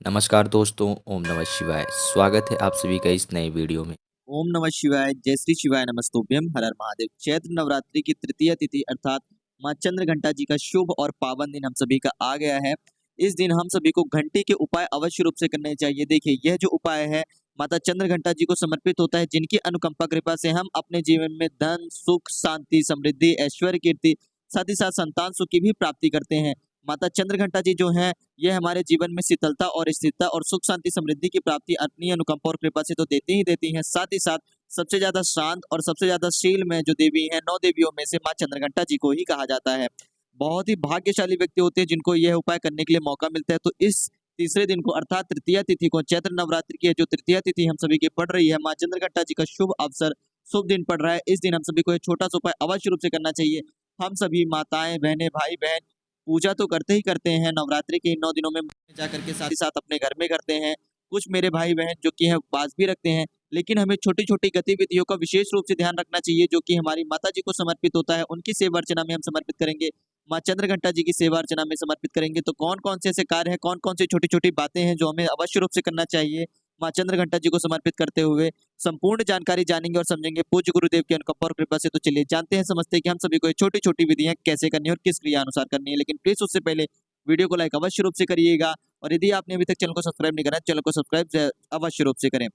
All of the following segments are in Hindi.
नमस्कार दोस्तों, ओम नमः शिवाय। स्वागत है आप सभी का इस नए वीडियो में। ओम नमः शिवाय, जय श्री शिवाय, नमस्तुभ्यम, हर हर महादेव। चैत्र नवरात्रि की तृतीय तिथि अर्थात माँ चंद्रघंटा जी का शुभ और पावन दिन हम सभी का आ गया है। इस दिन हम सभी को घंटी के उपाय अवश्य रूप से करने चाहिए। देखिए, यह जो उपाय है माता चंद्रघंटा जी को समर्पित होता है, जिनकी अनुकंपा कृपा से हम अपने जीवन में धन, सुख, शांति, समृद्धि, ऐश्वर्य, कीर्ति, साथ ही साथ संतान सुख की भी प्राप्ति करते हैं। माता चंद्रघंटा जी जो हैं, ये हमारे जीवन में शीतलता और स्थिरता और सुख शांति समृद्धि की प्राप्ति अपनी अनुकंपा और कृपा से तो देती ही देती हैं। साथ ही साथ सबसे ज्यादा शांत और सबसे ज्यादा शील में जो देवी हैं, 9 देवियों में से माँ चंद्रघंटा जी को ही कहा जाता है। बहुत ही भाग्यशाली व्यक्ति होते हैं जिनको यह उपाय करने के लिए मौका मिलता है। तो इस तीसरे दिन को अर्थात तृतीय तिथि को, चैत्र नवरात्रि की जो तृतीय तिथि हम सभी की पड़ रही है, माँ चंद्रघंटा जी का शुभ अवसर, शुभ दिन पड़ रहा है। इस दिन हम सभी को एक छोटा सा उपाय अवश्य रूप से करना चाहिए। हम सभी माताएं, बहनें, भाई बहन पूजा तो करते ही करते हैं नवरात्रि के इन 9 दिनों में जा करके, साथ ही साथ अपने घर में करते हैं। कुछ मेरे भाई-बहन जो कि हैं उपवास भी रखते हैं, लेकिन हमें छोटी-छोटी गतिविधियों का विशेष रूप से ध्यान रखना चाहिए जो कि हमारी माता जी को समर्पित होता है। उनकी सेवा अर्चना में हम समर्पित करेंगे, माँ चंद्रघंटा जी की सेवा अर्चना में समर्पित करेंगे। तो कौन-कौन से ऐसे कार्य हैं, कौन-कौन सी छोटी-छोटी बातें हैं जो हमें अवश्य रूप से करना चाहिए माँ चंद्रघंटा जी को समर्पित करते हुए, संपूर्ण जानकारी जानेंगे और समझेंगे पूज्य गुरुदेव की अनुकंपा और कृपा से। तो चलिए जानते हैं, समझते हैं कि हम सभी को ये छोटी-छोटी विधियाँ कैसे करनी है और किस क्रिया अनुसार करनी है। लेकिन प्लीज़ उससे पहले वीडियो को लाइक अवश्य रूप से करिएगा और यदि आपने अभी तक चैनल को सब्सक्राइब नहीं करा है, चैनल को सब्सक्राइब अवश्य रूप से करें।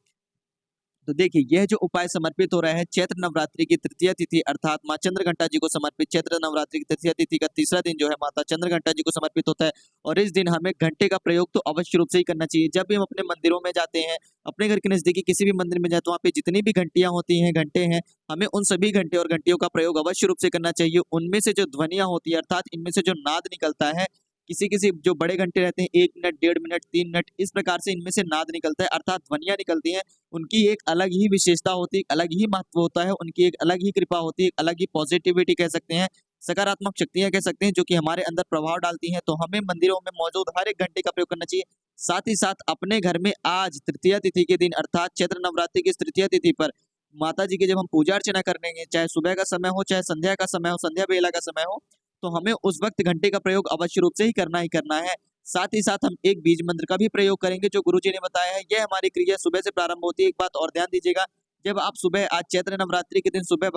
तो देखिए, यह जो उपाय समर्पित हो रहा है चैत्र नवरात्रि की तृतीय तिथि अर्थात माँ चंद्रघंटा जी को समर्पित, चैत्र नवरात्रि की तृतीय तिथि का तीसरा दिन जो है माता चंद्रघंटा जी को समर्पित होता है। और इस दिन हमें घंटे का प्रयोग तो अवश्य रूप से ही करना चाहिए। जब भी हम अपने मंदिरों में जाते हैं, अपने घर के नजदीकी किसी भी मंदिर में जाए, तो वहाँ पे जितनी भी घंटियां होती हैं, घंटे हैं, हमें उन सभी घंटे और घंटियों का प्रयोग अवश्य रूप से करना चाहिए। उनमें से जो ध्वनियां होती है अर्थात इनमें से जो नाद निकलता है, किसी-किसी जो बड़े घंटे रहते हैं 1 मिनट, 1.5 मिनट, 3 मिनट, इस प्रकार से इनमें से नाद निकलता है अर्थात ध्वनियाँ निकलती हैं। उनकी एक अलग ही विशेषता होती है, एक अलग ही महत्व होता है, उनकी एक अलग ही कृपा होती है, एक अलग ही पॉजिटिविटी कह सकते हैं, सकारात्मक शक्तियाँ कह सकते हैं जो कि हमारे अंदर प्रभाव डालती हैं। तो हमें मंदिरों में मौजूद हर एक घंटे का प्रयोग करना चाहिए। साथ ही साथ अपने घर में आज तृतीया तिथि के दिन अर्थात चैत्र नवरात्रि की इस तृतीया तिथि पर माता जी की जब हम पूजा अर्चना करेंगे, चाहे सुबह का समय हो, चाहे संध्या का समय हो, संध्या बेला का समय हो, तो हमें उस वक्त घंटे का प्रयोग अवश्य रूप से ही करना है। साथ ही साथ हम एक बीज मंत्र का भी प्रयोग करेंगे जो गुरुजी ने बताया है। यह हमारी क्रिया सुबह से प्रारंभ होती है। एक बात और ध्यान दीजिएगा, जब आप सुबह आज चैत्र नवरात्रि के दिन सुबह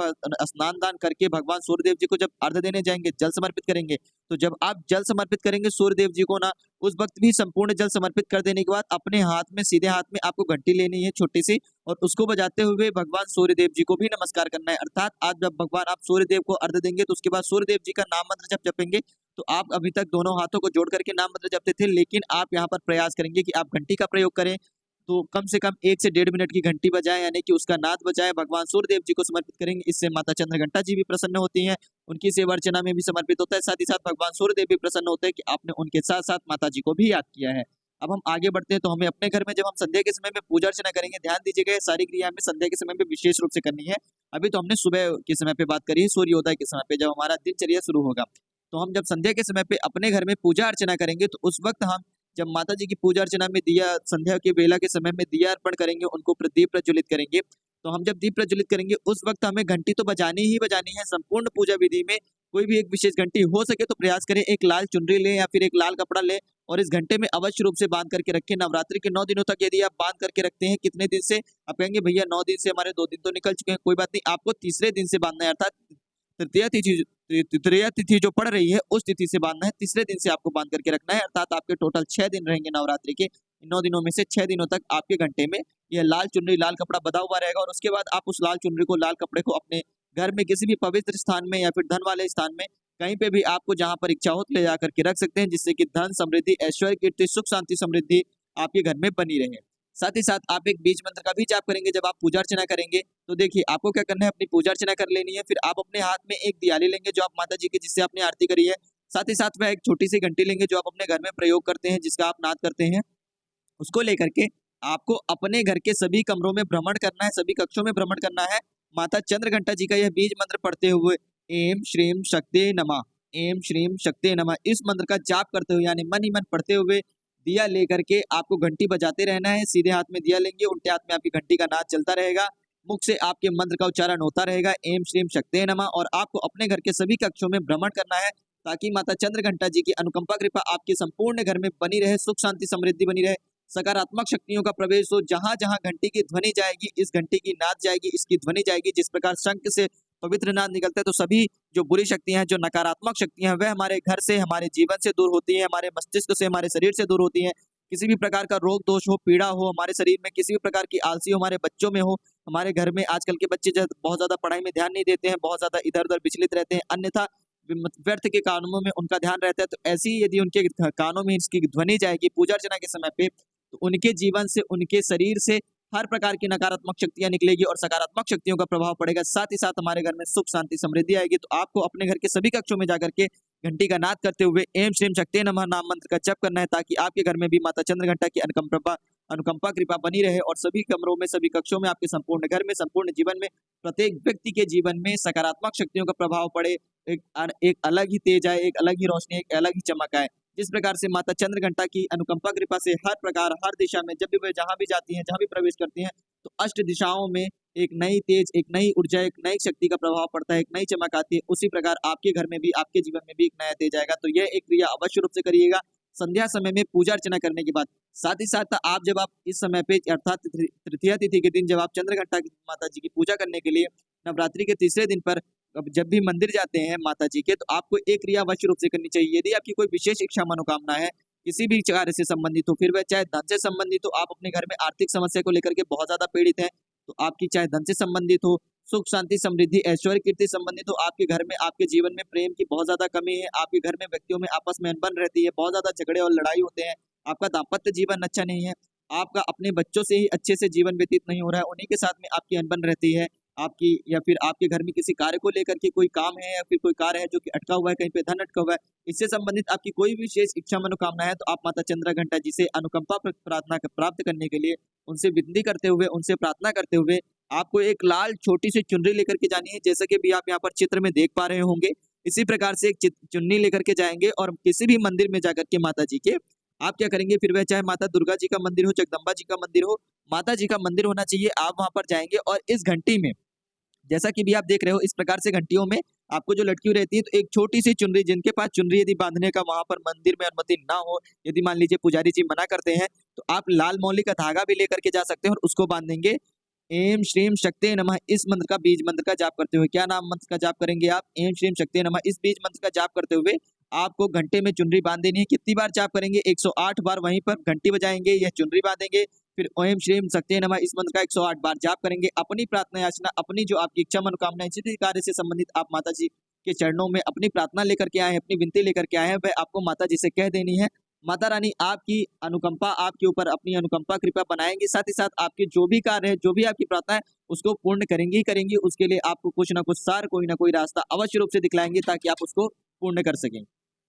स्नान दान करके भगवान सूर्यदेव जी को जब अर्घ्य देने जाएंगे, जल समर्पित करेंगे, तो जब आप जल समर्पित करेंगे सूर्यदेव जी को ना, उस वक्त भी संपूर्ण जल समर्पित कर देने के बाद अपने हाथ में, सीधे हाथ में आपको घंटी लेनी है छोटी सी, और उसको बजाते हुए भगवान सूर्यदेव जी को भी नमस्कार करना है। अर्थात आज जब भगवान आप सूर्यदेव को अर्घ्य देंगे तो उसके बाद सूर्यदेव जी का नाम मंत्र जब जपेंगे, तो आप अभी तक दोनों हाथों को जोड़ करके नाम मंत्र जपते थे, लेकिन आप यहाँ पर प्रयास करेंगे कि आप घंटी का प्रयोग करें। तो कम से कम 1 से 1.5 मिनट की घंटी बजाएं, यानी कि उसका नाद बजाएं, भगवान सूर्यदेव जी को समर्पित करेंगे। इससे माता चंद्रघंटा जी भी प्रसन्न होती हैं, उनकी सेवा अर्चना में भी समर्पित होता है। साथ ही साथ भगवान सूर्यदेव भी प्रसन्न होते हैं कि आपने उनके साथ साथ माता जी को भी याद किया है। अब हम आगे बढ़ते हैं, तो हमें अपने घर में जब हम संध्या के समय में पूजा अर्चना करेंगे, ध्यान दीजिएगा ये सारी क्रिया हमें संध्या के समय में विशेष रूप से करनी है। अभी तो हमने सुबह के समय पे बात करी है, सूर्योदय के समय पे जब हमारा दिनचर्या शुरू होगा। तो हम जब संध्या के समय पे अपने घर में पूजा अर्चना करेंगे, तो उस वक्त हम जब माता जी की पूजा अर्चना में दिया, संध्या के बेला के समय में दिया अर्पण करेंगे, उनको दीप प्रज्वलित करेंगे। तो हम जब दीप प्रज्वलित करेंगे उस वक्त हमें घंटी तो बजानी ही बजानी है। संपूर्ण पूजा विधि में कोई भी एक विशेष घंटी हो सके तो प्रयास करें, एक लाल चुनरी लें या फिर एक लाल कपड़ा लें और इस घंटे में अवश्य रूप से बांध करके रखें। नवरात्रि के 9 दिनों तक यदि आप बांध करके रखते हैं, कितने दिन से? आप कहेंगे भैया 9 दिन से हमारे 2 दिन तो निकल चुके हैं। कोई बात नहीं, आपको तीसरे दिन से बांधना है अर्थात तृतीया तिथि जो पड़ रही है उस तिथि से बांधना है। तीसरे दिन से आपको बांध करके रखना है अर्थात आपके टोटल 6 दिन रहेंगे नवरात्रि के। इन 9 दिनों में से 6 दिनों तक आपके घंटे में यह लाल चुनरी, लाल कपड़ा बंधा हुआ रहेगा और उसके बाद आप उस लाल चुनरी को, लाल कपड़े को अपने घर में किसी भी पवित्र स्थान में या फिर धन वाले स्थान में, कहीं पे भी आपको जहाँ पर इच्छा हो ले जाकर के रख सकते हैं, जिससे कि धन, समृद्धि, ऐश्वर्य, कीर्ति, सुख, शांति, समृद्धि आपके घर में बनी रहे। साथ ही साथ आप एक बीज मंत्र का भी जाप करेंगे जब आप पूजा अर्चना करेंगे। तो देखिए, आपको क्या करना है, अपनी पूजा अर्चना कर लेनी है, फिर आप अपने हाथ में एक दियाली लेंगे जो आप माता जी की, जिससे आपने आरती करी है। साथ ही साथ वह एक छोटी सी घंटी लेंगे जो आप अपने घर में प्रयोग करते हैं, जिसका आप नाद करते हैं। उसको लेकर के आपको अपने घर के सभी कमरों में भ्रमण करना है, सभी कक्षों में भ्रमण करना है। माता चंद्रघंटा जी का यह बीज मंत्र पढ़ते हुए एम श्रीम शक्ति नमः, एम श्रीम शक्ति नमः, इस मंत्र का जाप करते हुए यानी मन ही मन पढ़ते हुए दिया लेकर के आपको घंटी बजाते रहना है। सीधे हाथ में दिया लेंगे, उल्टे हाथ में आपकी घंटी का नाद चलता रहेगा, मुख से आपके मंत्र का उच्चारण होता रहेगा एम श्रीम शक्ति नमः, और आपको अपने घर के सभी कक्षों में भ्रमण करना है ताकि माता चंद्रघंटा जी की अनुकंपा कृपा आपके संपूर्ण घर में बनी रहे, सुख शांति समृद्धि बनी रहे। सकारात्मक शक्तियों का प्रवेश हो। जहाँ-जहाँ घंटी की ध्वनि जाएगी, इस घंटी की नाद जाएगी, इसकी ध्वनि जाएगी, जिस प्रकार शंख से पवित्र नाद निकलता है, तो सभी जो बुरी शक्तियाँ हैं, जो नकारात्मक शक्तियाँ हैं, वह हमारे घर से, हमारे जीवन से दूर होती हैं, हमारे मस्तिष्क से, हमारे शरीर से दूर होती हैं। किसी भी प्रकार का रोग दोष हो, पीड़ा हो हमारे शरीर में, किसी भी प्रकार की आलसी हो हमारे बच्चों में हो, हमारे घर में आजकल के बच्चे बहुत ज़्यादा पढ़ाई में ध्यान नहीं देते हैं, बहुत ज़्यादा इधर-उधर विचलित रहते हैं, अन्यथा व्यर्थ के कामों में उनका ध्यान रहता है। तो ऐसी ही यदि उनके कानों में इसकी ध्वनि जाएगी पूजा अर्चना के समय पे, तो उनके जीवन से, उनके शरीर से हर प्रकार की नकारात्मक शक्तियाँ निकलेगी और सकारात्मक शक्तियों का प्रभाव पड़ेगा। साथ ही साथ हमारे घर में सुख, शांति, समृद्धि आएगी। तो आपको अपने घर के सभी कक्षों में जाकर के घंटी का नाद करते हुए ऐं श्रीं शक्तिये नमः नाम मंत्र का जप करना है, ताकि आपके घर में भी माता चंद्रघंटा की अनुकंपा कृपा बनी रहे और सभी कमरों में, सभी कक्षों में, आपके संपूर्ण घर में, संपूर्ण जीवन में, प्रत्येक व्यक्ति के जीवन में सकारात्मक शक्तियों का प्रभाव पड़े। एक अलग ही तेज आए, एक अलग ही रोशनी, एक अलग ही चमक आए। जिस प्रकार से माता चंद्रघंटा की अनुकंपा कृपा से हर प्रकार, हर दिशा में जब भी वे जहाँ भी जाती हैं, जहाँ भी प्रवेश करती हैं, तो अष्ट दिशाओं में एक नई तेज, एक नई ऊर्जा, एक नई शक्ति का प्रभाव पड़ता है, एक नई चमक आती है। उसी प्रकार आपके घर में भी, आपके जीवन में भी एक नया तेज आएगा। तो यह एक क्रिया अवश्य रूप से करिएगा संध्या समय में पूजा अर्चना करने के बाद। साथ ही साथ जब आप इस समय पे अर्थात तृतीया तिथि के दिन जब आप चंद्रघंटा की माता जी की पूजा करने के लिए नवरात्रि के तीसरे दिन पर अब जब भी मंदिर जाते हैं माता जी के, तो आपको एक क्रिया अवश्य रूप से करनी चाहिए। यदि आपकी कोई विशेष इच्छा मनोकामना है, किसी भी कार्य से संबंधित हो, फिर वह चाहे धन से संबंधित हो, आप अपने घर में आर्थिक समस्या को लेकर के बहुत ज्यादा पीड़ित हैं, तो आपकी चाहे धन से संबंधित हो, सुख शांति समृद्धि ऐश्वर्य कीर्ति संबंधित हो, आपके घर में, आपके जीवन में प्रेम की बहुत ज्यादा कमी है, आपके घर में व्यक्तियों में आपस में अनबन रहती है, बहुत ज्यादा झगड़े और लड़ाई होते हैं, आपका दाम्पत्य जीवन अच्छा नहीं है, आपका अपने बच्चों से ही अच्छे से जीवन व्यतीत नहीं हो रहा है, उन्हीं के साथ में आपकी अनबन रहती है आपकी, या फिर आपके घर में किसी कार्य को लेकर के कोई काम है, या फिर कोई कार्य है जो कि अटका हुआ है, कहीं पे धन अटका हुआ है, इससे संबंधित आपकी कोई भी विशेष इच्छा मनोकामना है, तो आप माता चंद्रघंटा जी से अनुकंपा प्रार्थना प्राप्त करने के लिए उनसे विनती करते हुए, उनसे प्रार्थना करते हुए आपको एक लाल छोटी सी चुनरी लेकर के जानी है, जैसा कि भी आप यहाँ पर चित्र में देख पा रहे होंगे। इसी प्रकार से एक चुन्नी लेकर के जाएंगे और किसी भी मंदिर में जाकर के माता जी के आप क्या करेंगे, फिर वह चाहे माता दुर्गा जी का मंदिर हो, जगदम्बा जी का मंदिर हो, माता जी का मंदिर होना चाहिए, आप वहां पर जाएंगे और इस घंटी में, जैसा कि भी आप देख रहे हो, इस प्रकार से घंटियों में आपको जो लटकी हुई रहती है, तो एक छोटी सी चुनरी, जिनके पास चुनरी यदि बांधने का वहां पर मंदिर में अनुमति ना हो, यदि मान लीजिए पुजारी जी मना करते हैं, तो आप लाल मौली का धागा भी लेकर के जा सकते हैं और उसको बांधेंगे। एम श्रीम शक्ति नमः इस मंत्र का, बीज मंत्र का जाप करते हुए, क्या नाम मंत्र का जाप करेंगे आप? एम श्रीम शक्ति नमः इस बीज मंत्र का जाप करते हुए आपको घंटे में चुनरी बांध देनी है। कितनी बार जाप करेंगे? 108 बार वहीं पर घंटी बजाएंगे, यह चुनरी बांधेंगे, फिर ओम श्रीम शक्ति नमः इस मंत्र का 108 बार जाप करेंगे। अपनी प्रार्थना याचना, अपनी जो आपकी इच्छा मनोकामना, जिस भी कार्य से संबंधित आप माता जी के चरणों में अपनी प्रार्थना लेकर के आए हैं, अपनी विनती लेकर के आए हैं, वह आपको माता जी से कह देनी है। माता रानी आपकी अनुकंपा, आपके ऊपर अपनी अनुकंपा कृपा बनाएंगी, साथ ही साथ आपके जो भी कार्य है, जो भी आपकी प्रार्थना है, उसको पूर्ण करेंगी ही करेंगी। उसके लिए आपको कुछ ना कुछ सार, कोई ना कोई रास्ता अवश्य रूप से दिखलाएंगे, ताकि आप उसको पूर्ण कर सकें।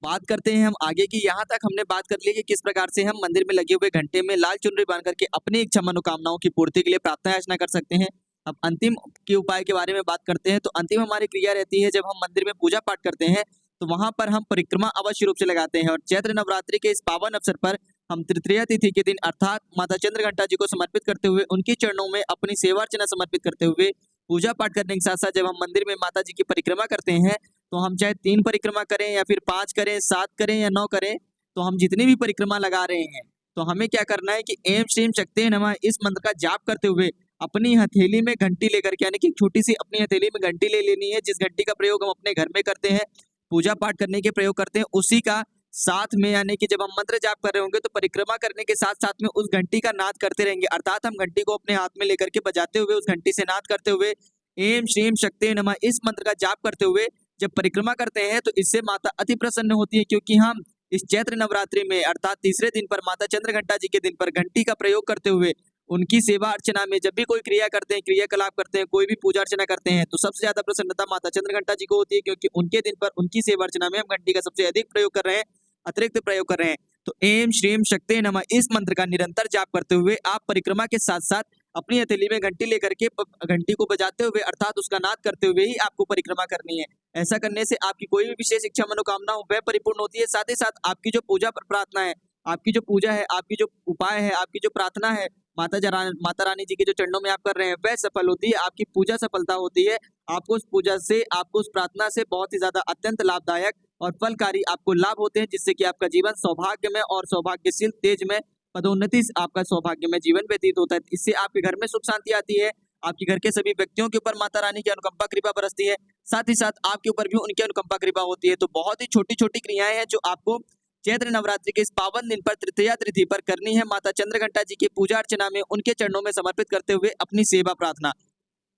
बात करते हैं हम आगे की। यहाँ तक हमने बात कर ली कि किस प्रकार से हम मंदिर में लगे हुए घंटे में लाल चुनरी बांध करके अपनी इच्छा मनोकामनाओं की पूर्ति के लिए प्रार्थना याचना कर सकते हैं। अब अंतिम के उपाय के बारे में बात करते हैं, तो अंतिम हमारी क्रिया रहती है, जब हम मंदिर में पूजा पाठ करते हैं, तो वहां पर हम परिक्रमा अवश्य रूप से लगाते हैं और चैत्र नवरात्रि के इस पावन अवसर पर हम तृतीया तिथि के दिन अर्थात माता चंद्रघंटा जी को समर्पित करते हुए, उनके चरणों में अपनी सेवा अर्चना समर्पित करते हुए, पूजा पाठ करने के साथ साथ जब हम मंदिर में माता जी की परिक्रमा करते हैं, तो हम चाहे 3 परिक्रमा करें या फिर 5 करें, 7 करें या 9 करें, तो हम जितनी भी परिक्रमा लगा रहे हैं, तो हमें क्या करना है कि ऐं श्रीं शक्तिये नमः इस मंत्र का जाप करते हुए अपनी हथेली में घंटी लेकर के, यानी कि छोटी सी अपनी हथेली में घंटी ले लेनी है, जिस घंटी का प्रयोग हम अपने घर में करते हैं, पूजा पाठ करने के प्रयोग करते हैं, उसी का साथ में, यानी कि जब हम मंत्र जाप कर रहे होंगे, तो परिक्रमा करने के साथ साथ में उस घंटी का नाद करते रहेंगे, अर्थात हम घंटी को अपने हाथ में लेकर के बजाते हुए, उस घंटी से नाद करते हुए ऐं श्रीं शक्तिये नमः इस मंत्र का जाप करते हुए जब परिक्रमा करते हैं, तो इससे माता अति प्रसन्न होती है, क्योंकि हम इस चैत्र नवरात्रि में अर्थात तीसरे दिन पर माता चंद्रघंटा जी के दिन पर घंटी का प्रयोग करते हुए उनकी सेवा अर्चना में जब भी कोई क्रिया करते हैं, क्रियाकलाप करते हैं, कोई भी पूजा अर्चना करते हैं, तो सबसे ज्यादा प्रसन्नता माता चंद्रघंटा जी को होती है, क्योंकि उनके दिन पर उनकी सेवा अर्चना में हम घंटी का सबसे अधिक प्रयोग कर रहे हैं, अतिरिक्त प्रयोग कर रहे हैं। तो ऐं श्रीं शक्तिये नमः इस मंत्र का निरंतर जाप करते हुए आप परिक्रमा के साथ साथ अपनी हथेली में घंटी लेकर के घंटी को बजाते हुए अर्थात उसका नाद करते हुए ही आपको परिक्रमा करनी है। ऐसा करने से आपकी कोई भी विशेष इच्छा मनोकामना हो वह परिपूर्ण होती है। साथ ही साथ आपकी जो पूजा प्रार्थना है, आपकी जो पूजा है, आपकी जो उपाय है, आपकी जो प्रार्थना है, माता रानी जी के जो चरणों में आप कर रहे हैं, वह सफल होती है, आपकी पूजा सफलता होती है। आपको उस पूजा से, आपको उस प्रार्थना से बहुत ही ज्यादा अत्यंत लाभदायक और फलकारी आपको लाभ होते हैं, जिससे कि आपका जीवन सौभाग्य में और सौभाग्यशील तेज में पदोन्नति से आपका सौभाग्यमय जीवन व्यतीत होता है। इससे आपके घर में सुख शांति आती है। आपके घर के सभी व्यक्तियों के ऊपर माता रानी की अनुकंपा कृपा बरसती है। साथ ही साथ आपके ऊपर भी उनकी अनुकंपा कृपा होती है। तो बहुत ही छोटी-छोटी क्रियाएँ हैं जो आपको चैत्र नवरात्रि के इस पावन दिन पर तृतीया तिथि पर करनी है। माता चंद्रघंटा जी की पूजा अर्चना में उनके चरणों में समर्पित करते हुए अपनी सेवा प्रार्थना।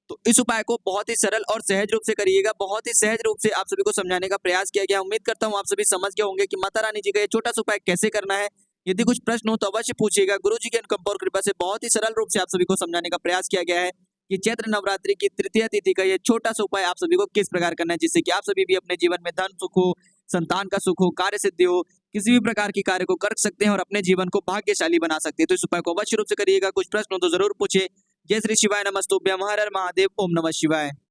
तो इस उपाय को बहुत ही सरल और सहज रूप से करिएगा। बहुत ही सहज रूप से आप सभी को समझाने का प्रयास किया गया। उम्मीद करता हूँ आप सभी समझ गए होंगे कि माता रानी जी का ये छोटा-सा उपाय कैसे करना है। यदि कुछ प्रश्न हो तो अवश्य पूछिएगा। गुरु जी की अनुकंपा और कृपा से बहुत ही सरल रूप से आप सभी को समझाने का प्रयास किया गया है कि चैत्र नवरात्रि की तृतीया तिथि का ये छोटा-सा उपाय आप सभी को किस प्रकार करना है, जिससे कि आप सभी भी अपने जीवन में धन सुख हो, संतान का सुख हो, कार्य सिद्धि हो, किसी भी प्रकार के कार्य को कर सकते हैं और अपने जीवन को भाग्यशाली बना सकते हैं। तो इस उपाय को अवश्य रूप से करिएगा। कुछ प्रश्न हो तो जरूर पूछिए। जय श्री शिवाय नमस्तुभ्यम, हर हर महादेव, ओम नमः शिवाय।